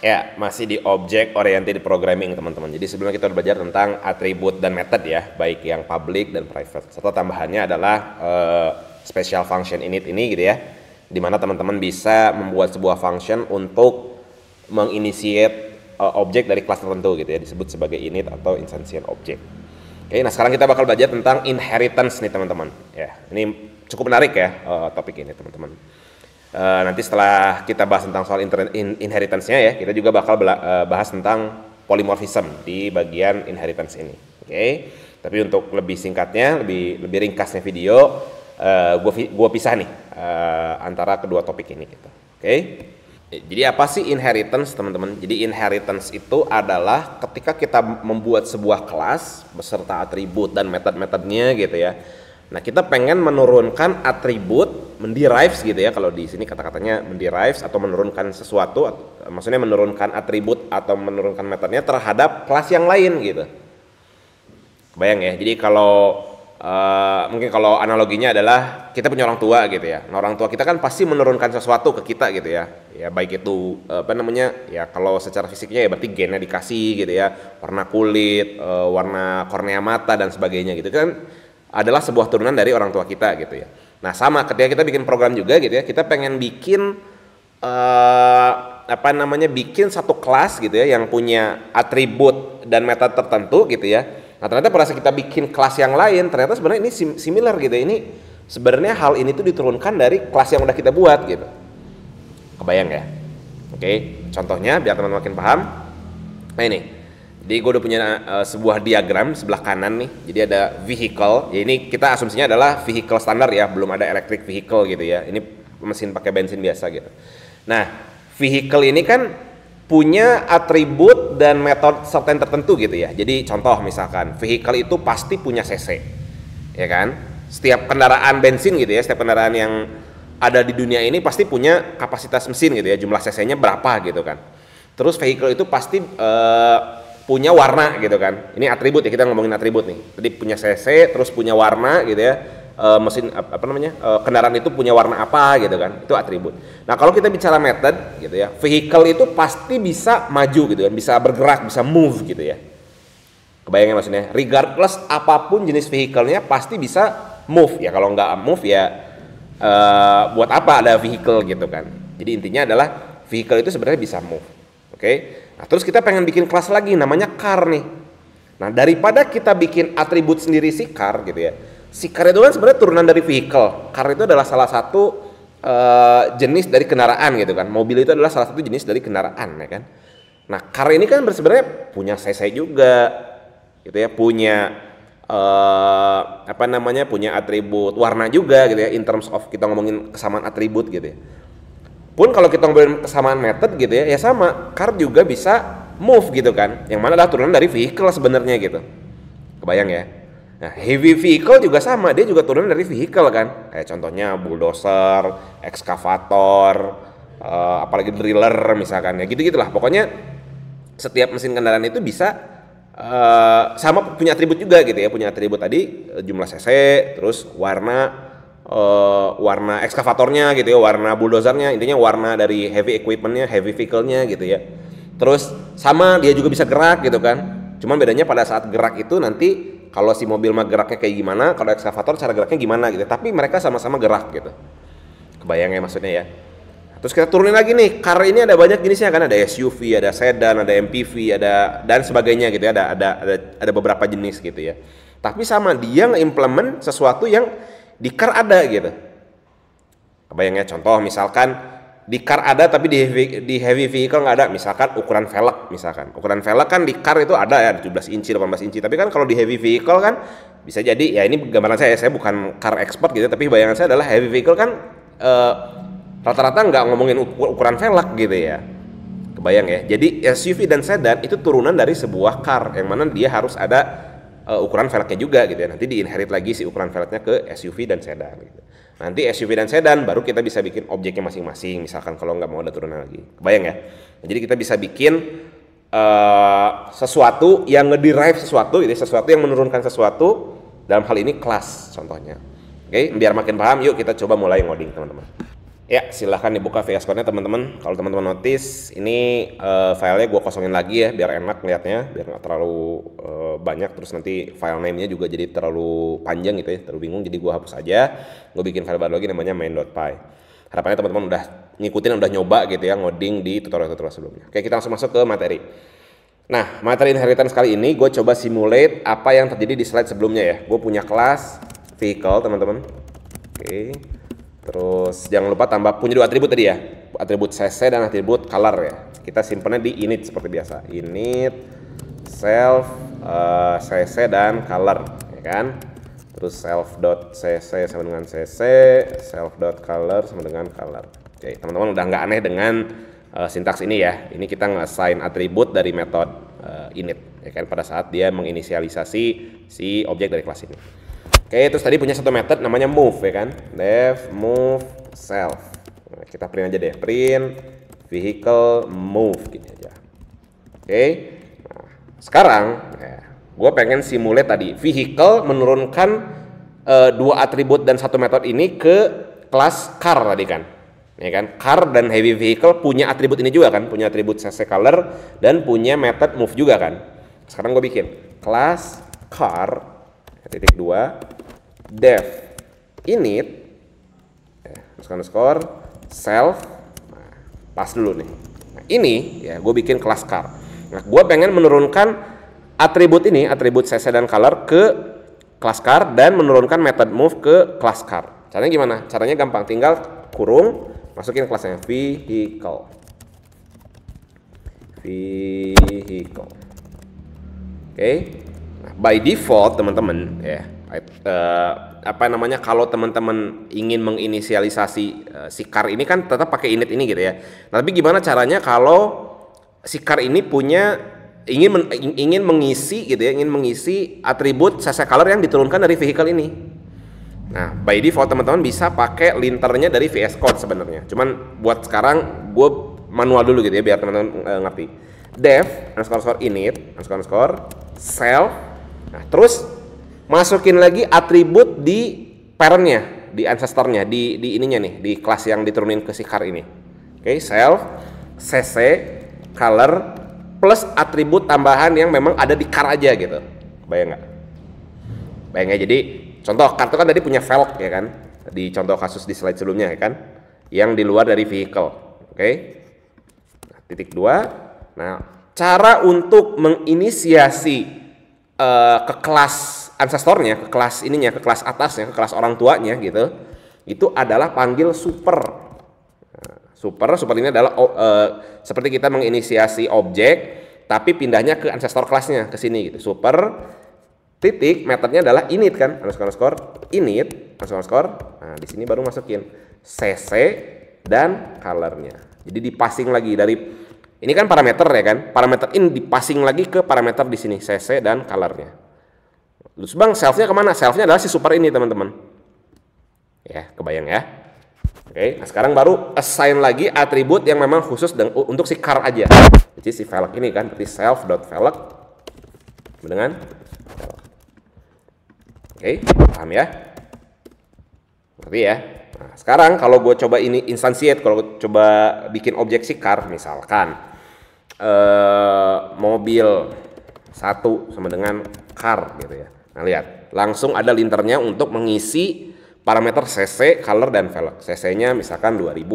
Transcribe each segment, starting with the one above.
Ya, masih di object oriented programming teman-teman. Jadi sebelumnya kita belajar tentang atribut dan method ya, baik yang public dan private. Serta tambahannya adalah special function init ini gitu ya, dimana teman-teman bisa membuat sebuah function untuk menginitiate objek dari kelas tertentu gitu ya, disebut sebagai init atau instantiate object. Oke, nah sekarang kita bakal belajar tentang inheritance nih teman-teman. Ya, ini cukup menarik ya topik ini teman-teman. Nanti setelah kita bahas tentang soal inheritance-nya ya, kita juga bakal bahas tentang polymorphism di bagian inheritance ini. Oke, tapi untuk lebih singkatnya, lebih ringkasnya video, gue pisah nih antara kedua topik ini gitu. Oke, jadi apa sih inheritance teman-teman? Jadi inheritance itu adalah ketika kita membuat sebuah kelas beserta atribut dan metode-metodenya gitu ya. Nah, kita pengen menurunkan atribut, menderives gitu ya, kalau di sini kata-katanya menderives atau menurunkan sesuatu, maksudnya menurunkan atribut atau menurunkan metodenya terhadap kelas yang lain gitu. Kebayang ya? Jadi kalau mungkin kalau analoginya adalah kita punya orang tua gitu ya. Nah, orang tua kita kan pasti menurunkan sesuatu ke kita gitu ya. Ya baik itu ya kalau secara fisiknya ya berarti gennya dikasih gitu ya, warna kulit, warna kornea mata dan sebagainya gitu kan, adalah sebuah turunan dari orang tua kita gitu ya. Nah sama ketika kita bikin program juga gitu ya, kita pengen bikin bikin satu kelas gitu ya yang punya atribut dan metode tertentu gitu ya. Nah ternyata pada saat kita bikin kelas yang lain, ternyata sebenarnya ini similar gitu. Ini sebenarnya hal ini tuh diturunkan dari kelas yang udah kita buat gitu. Kebayang ya? Oke, contohnya biar teman-teman makin paham. Nah ini. Jadi gue udah punya sebuah diagram sebelah kanan nih. Jadi ada vehicle. Ya ini kita asumsinya adalah vehicle standar ya, belum ada electric vehicle gitu ya. Ini mesin pakai bensin biasa gitu. Nah, vehicle ini kan punya atribut dan metode certain tertentu gitu ya. Jadi contoh misalkan vehicle itu pasti punya cc. Ya kan? Setiap kendaraan bensin gitu ya, setiap kendaraan yang ada di dunia ini pasti punya kapasitas mesin gitu ya, jumlah cc-nya berapa gitu kan. Terus vehicle itu pasti punya warna gitu kan. Ini atribut ya, kita ngomongin atribut nih. Tadi punya cc, terus punya warna gitu ya. Mesin kendaraan itu punya warna apa gitu kan. Itu atribut. Nah, kalau kita bicara method gitu ya, vehicle itu pasti bisa maju gitu kan, bisa bergerak, bisa move gitu ya. Kebayangnya maksudnya? Regardless apapun jenis vehicle-nya pasti bisa move ya. Kalau nggak move ya buat apa ada vehicle gitu kan. Jadi intinya adalah vehicle itu sebenarnya bisa move. Oke. Nah, terus kita pengen bikin kelas lagi namanya car nih. Nah, daripada kita bikin atribut sendiri si car gitu ya. Si car itu kan sebenarnya turunan dari vehicle. Car itu adalah salah satu jenis dari kendaraan gitu kan. Mobil itu adalah salah satu jenis dari kendaraan ya kan. Nah, car ini kan sebenarnya punya cc juga gitu ya, punya punya atribut warna juga gitu ya, in terms of kita ngomongin kesamaan atribut gitu ya. Pun kalau kita ngomongin kesamaan method gitu ya, ya sama, car juga bisa move gitu kan, yang mana adalah turunan dari vehicle sebenarnya gitu. Kebayang ya? Nah, heavy vehicle juga sama, dia juga turunan dari vehicle kan. Kayak contohnya bulldozer, ekskavator, apalagi driller misalkan ya, gitu-gitulah. Pokoknya setiap mesin kendaraan itu bisa sama punya atribut juga gitu ya, punya atribut tadi jumlah cc, terus warna ekskavatornya gitu ya, warna bulldozernya, intinya warna dari heavy equipmentnya, heavy vehicle-nya gitu ya. Terus sama dia juga bisa gerak gitu kan. Cuman bedanya pada saat gerak itu nanti kalau si mobil mah geraknya kayak gimana, kalau ekskavator cara geraknya gimana gitu. Tapi mereka sama-sama gerak gitu. Kebayang ya maksudnya ya. Terus kita turunin lagi nih, car ini ada banyak jenisnya kan, ada SUV, ada sedan, ada MPV, ada dan sebagainya gitu ya. Ada beberapa jenis gitu ya. Tapi sama dia nge-implement sesuatu yang di car ada gitu. Kebayangnya contoh misalkan di car ada tapi di heavy vehicle nggak ada. Misalkan ukuran velg misalkan. Ukuran velg kan di car itu ada ya 17 inci, 18 inci. Tapi kan kalau di heavy vehicle kan bisa jadi ya, ini gambaran saya bukan car expert gitu, tapi bayangan saya adalah heavy vehicle kan rata-rata nggak ngomongin ukuran velg gitu ya. Kebayang ya. Jadi SUV dan sedan itu turunan dari sebuah car yang mana dia harus ada ukuran velgnya juga gitu ya. Nanti diinherit lagi si ukuran velgnya ke SUV dan sedan gitu. Nanti SUV dan sedan baru kita bisa bikin objeknya masing-masing, misalkan kalau nggak mau ada turunan lagi. Kebayang ya? Nah, jadi kita bisa bikin sesuatu yang ngederive sesuatu, itu sesuatu yang menurunkan sesuatu, dalam hal ini kelas contohnya. Oke, biar makin paham, yuk kita coba mulai ngoding teman-teman. Ya, silahkan dibuka VS Code-nya teman-teman. Kalau teman-teman notice, ini filenya gue kosongin lagi ya, biar enak lihatnya, biar nggak terlalu banyak. Terus nanti file name-nya juga jadi terlalu panjang gitu ya, terlalu bingung. Jadi gue hapus aja. Gue bikin file baru lagi namanya main.py. Harapannya teman-teman udah ngikutin, udah nyoba gitu ya, ngoding di tutorial-tutorial sebelumnya. Oke, kita langsung masuk ke materi. Nah, materi inheritance kali ini gue coba simulate apa yang terjadi di slide sebelumnya ya. Gue punya kelas vehicle teman-teman. Oke. Terus jangan lupa tambah punya dua atribut tadi ya, atribut cc dan atribut color ya. Kita simpennya di init seperti biasa, init self cc dan color ya kan. Terus self.cc sama dengan cc, self.color sama dengan color. Oke, teman-teman udah nggak aneh dengan sintaks ini ya. Ini kita nge-assign atribut dari metode init ya kan, pada saat dia menginisialisasi si objek dari kelas ini. Oke, terus tadi punya satu method namanya move ya kan, def move self. Nah, kita print aja deh, print vehicle move gini aja. Oke, nah, sekarang ya, gue pengen simulate tadi vehicle menurunkan dua atribut dan satu metode ini ke kelas car tadi kan, ya kan. Car dan heavy vehicle punya atribut ini juga kan, punya atribut cc color dan punya method move juga kan. Sekarang gue bikin kelas car titik 2 def init underscore self. Nah, pas dulu nih. Nah, ini ya gue bikin kelas car. Nah, gue pengen menurunkan atribut ini, atribut cc dan color ke kelas car dan menurunkan method move ke kelas car. Caranya gimana? Caranya gampang, tinggal kurung, masukin kelasnya vehicle. Oke. Nah, by default teman-teman ya, apa namanya, kalau teman-teman ingin menginisialisasi si car ini kan tetap pakai init ini gitu ya. Nah, tapi gimana caranya kalau si car ini punya ingin mengisi gitu ya, ingin mengisi atribut cc color yang diturunkan dari vehicle ini. Nah, by default teman-teman bisa pakai linternya dari VS Code sebenarnya. Cuman buat sekarang gue manual dulu gitu ya biar teman-teman ngerti. Def underscore init underscore self. Nah, terus masukin lagi atribut di parentnya, di ancestornya, di ininya nih, di kelas yang diturunin ke si car ini. Oke, self, cc, color, plus atribut tambahan yang memang ada di car aja gitu. Bayang nggak? Bayang ya, jadi contoh car itu kan tadi punya velg ya kan, di contoh kasus di slide sebelumnya ya kan, yang di luar dari vehicle. Oke, nah, titik 2. Nah, cara untuk menginisiasi ke kelas ancestornya, ke kelas ininya, ke kelas atasnya, ke kelas orang tuanya gitu, itu adalah panggil super. Super ini adalah seperti kita menginisiasi objek tapi pindahnya ke ancestor kelasnya ke sini gitu. Super titik metodenya adalah init kan, underscore init underscore. Nah, di sini baru masukin cc dan colornya. Jadi dipasing lagi dari ini kan parameter ya kan, parameter ini dipasing lagi ke parameter di sini cc dan colornya. Terus bang, selfnya kemana? Selfnya adalah si super ini teman-teman. Ya, kebayang ya. Oke, nah sekarang baru assign lagi atribut yang memang khusus untuk si car aja. Jadi si velg ini kan, berarti self.velg dengan velg. Oke, paham ya? Ngerti ya? Nah, sekarang kalau gue coba ini instantiate, kalau gue coba bikin objek si car, misalkan mobil 1 sama dengan car gitu ya. Nah lihat, langsung ada linternya untuk mengisi parameter cc, color, dan velg. cc-nya misalkan 2000,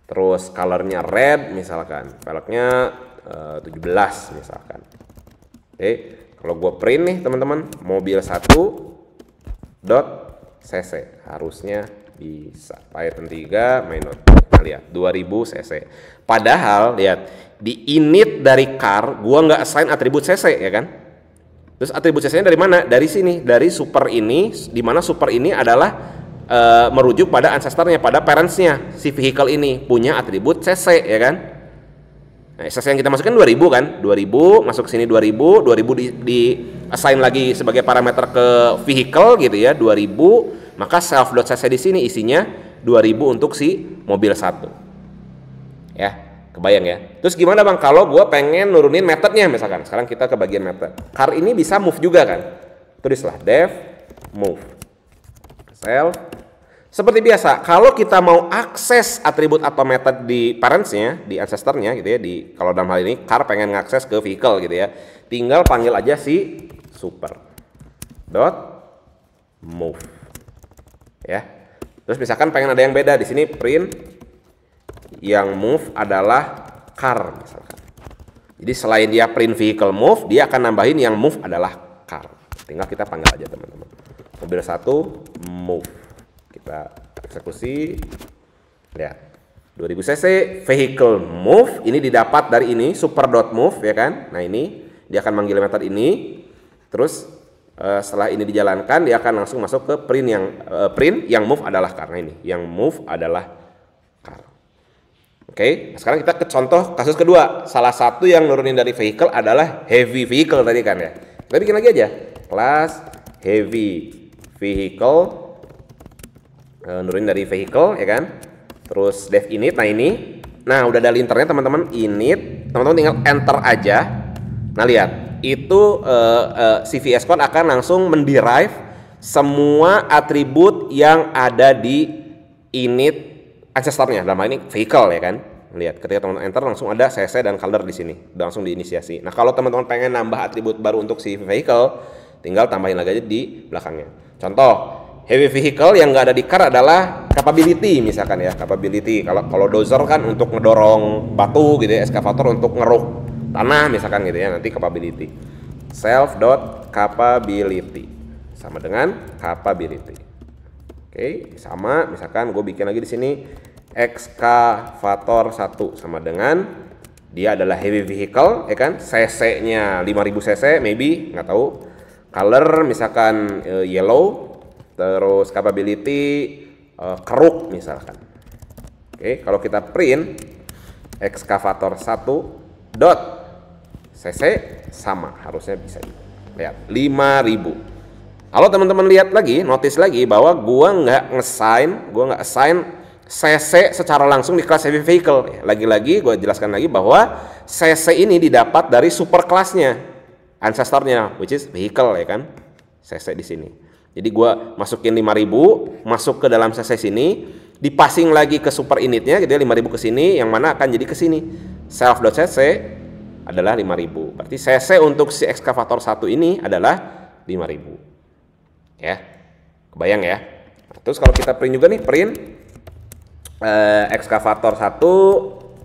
terus colornya red misalkan, velgnya 17 misalkan. Oke, kalau gue print nih teman-teman, mobil 1 dot cc harusnya bisa. Python 3 main dot. Nah, lihat 2000 cc. Padahal lihat di init dari car gua nggak assign atribut cc ya kan. Terus atribut cc-nya dari mana? Dari sini, dari super ini, di mana super ini adalah merujuk pada ancestornya, pada parentsnya si vehicle ini punya atribut cc ya kan. Nah, cc yang kita masukkan 2000 kan, 2000 masuk ke sini 2000 di assign lagi sebagai parameter ke vehicle gitu ya 2000, maka self.cc di sini isinya 2000 untuk si mobil 1 ya, kebayang ya. Terus gimana bang kalau gue pengen nurunin methodnya misalkan, sekarang kita ke bagian method. Car ini bisa move juga kan, tulislah def move self Seperti biasa, kalau kita mau akses atribut atau method di parentsnya, di ancestornya gitu ya, kalau dalam hal ini car pengen ngakses ke vehicle gitu ya, tinggal panggil aja si super dot move ya. Terus misalkan pengen ada yang beda di sini, print yang move adalah car misalkan. Jadi selain dia print vehicle move, dia akan nambahin yang move adalah car. Tinggal kita panggil aja teman-teman. Mobil 1 move. Kita eksekusi, lihat 2000 cc vehicle move, ini didapat dari ini super.move ya kan. Nah ini dia akan manggil method ini, terus setelah ini dijalankan dia akan langsung masuk ke print yang move adalah karena ini yang move adalah car. Oke, sekarang kita ke contoh kasus kedua. Salah satu yang nurunin dari vehicle adalah heavy vehicle tadi kan ya. Kita bikin lagi aja kelas heavy vehicle, nurunin dari vehicle ya kan, terus dev init. Nah ini, nah udah ada linternya teman-teman, init, teman-teman tinggal enter aja. Nah lihat itu si VS Code akan langsung menderive semua atribut yang ada di init ancestornya, dalam hal ini vehicle ya kan. Lihat ketika teman-teman enter langsung ada cc dan color di sini, udah langsung diinisiasi. Nah kalau teman-teman pengen nambah atribut baru untuk si vehicle, tinggal tambahin lagi aja di belakangnya. Contoh heavy vehicle yang nggak ada di car adalah capability misalkan ya, capability. Kalau dozer kan untuk ngedorong batu gitu ya, excavator untuk ngeruk tanah misalkan gitu ya, nanti capability. Self.capability sama dengan capability. Oke, sama misalkan gue bikin lagi di sini excavator 1 sama dengan dia adalah heavy vehicle ya kan, cc-nya 5000 cc maybe, nggak tahu. Color misalkan yellow, terus capability keruk misalkan. Oke, kalau kita print excavator 1 dot cc sama, harusnya bisa lihat 5000. Kalau teman-teman lihat lagi, notice lagi bahwa gua nggak assign cc secara langsung di kelas heavy vehicle. Lagi-lagi gua jelaskan lagi bahwa cc ini didapat dari super kelasnya, ancestornya, which is vehicle ya kan, cc di sini. Jadi gua masukin 5000 masuk ke dalam cc sini, dipassing lagi ke super initnya gitu ya, 5000 ke sini, yang mana akan jadi ke sini self.cc adalah 5000. Berarti cc untuk si excavator 1 ini adalah 5000. Ya. Kebayang ya. Nah, terus kalau kita print juga nih, print excavator 1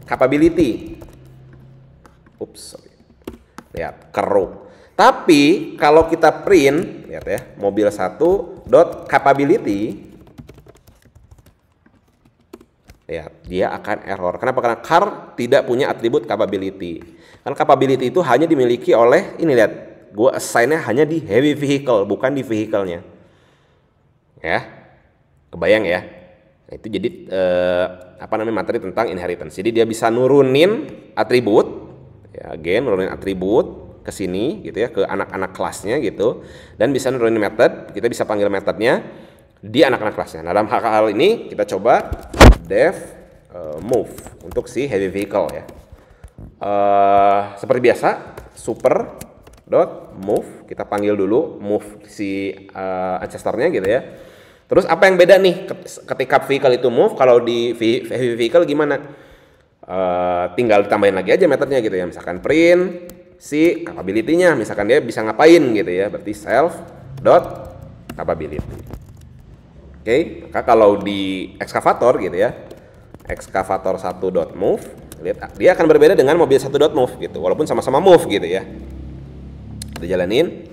capability. Ups, sorry. Lihat, keruk. Tapi kalau kita print, lihat ya, mobil 1 dot capability, lihat, dia akan error. Kenapa? Karena car tidak punya atribut capability. Karena capability itu hanya dimiliki oleh, ini lihat, gue assign-nya hanya di heavy vehicle, bukan di vehicle-nya. Ya, kebayang ya. Nah, itu jadi materi tentang inheritance. Jadi dia bisa nurunin atribut, ya, again nurunin atribut ke sini gitu ya, ke anak-anak kelasnya gitu, dan bisa nurunin method. Kita bisa panggil methodnya di anak-anak kelasnya. Nah, dalam hal ini kita coba dev move untuk si heavy vehicle ya. Seperti biasa, super dot move, kita panggil dulu move si ancestornya gitu ya. Terus apa yang beda nih ketika vehicle itu move, kalau di heavy vehicle gimana? Tinggal ditambahin lagi aja metodenya gitu ya. Misalkan print si capability-nya, misalkan dia bisa ngapain gitu ya, berarti self dot capability. Oke, maka kalau di excavator gitu ya, excavator 1 dot move, lihat dia akan berbeda dengan mobil 1 dot move gitu, walaupun sama-sama move gitu ya. Kita jalanin,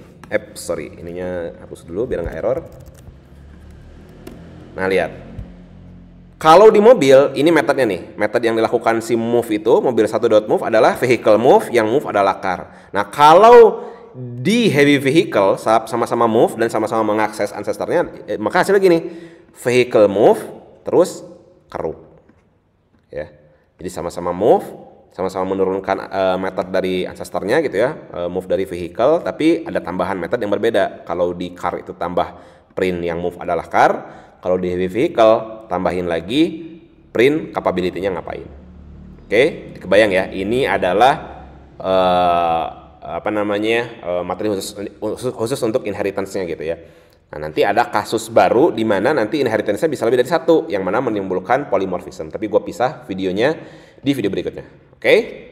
ininya hapus dulu biar nggak error. Nah lihat, kalau di mobil ini metodenya nih, metode yang dilakukan si move itu, mobil 1 dot move adalah vehicle move, yang move adalah car. Nah kalau di heavy vehicle sama-sama move dan sama-sama mengakses ancestornya, maka hasilnya gini, vehicle move terus keruk ya. Jadi sama-sama move, sama-sama menurunkan metode dari ancestornya gitu ya, move dari vehicle, tapi ada tambahan metode yang berbeda. Kalau di car itu tambah print yang move adalah car, kalau di heavy vehicle tambahin lagi print capability-nya ngapain. Oke, kebayang ya, ini adalah materi khusus untuk inheritance-nya gitu ya. Nah, nanti ada kasus baru di mana nanti inheritance-nya bisa lebih dari satu, yang mana menimbulkan polymorphism. Tapi gue pisah videonya di video berikutnya. Oke?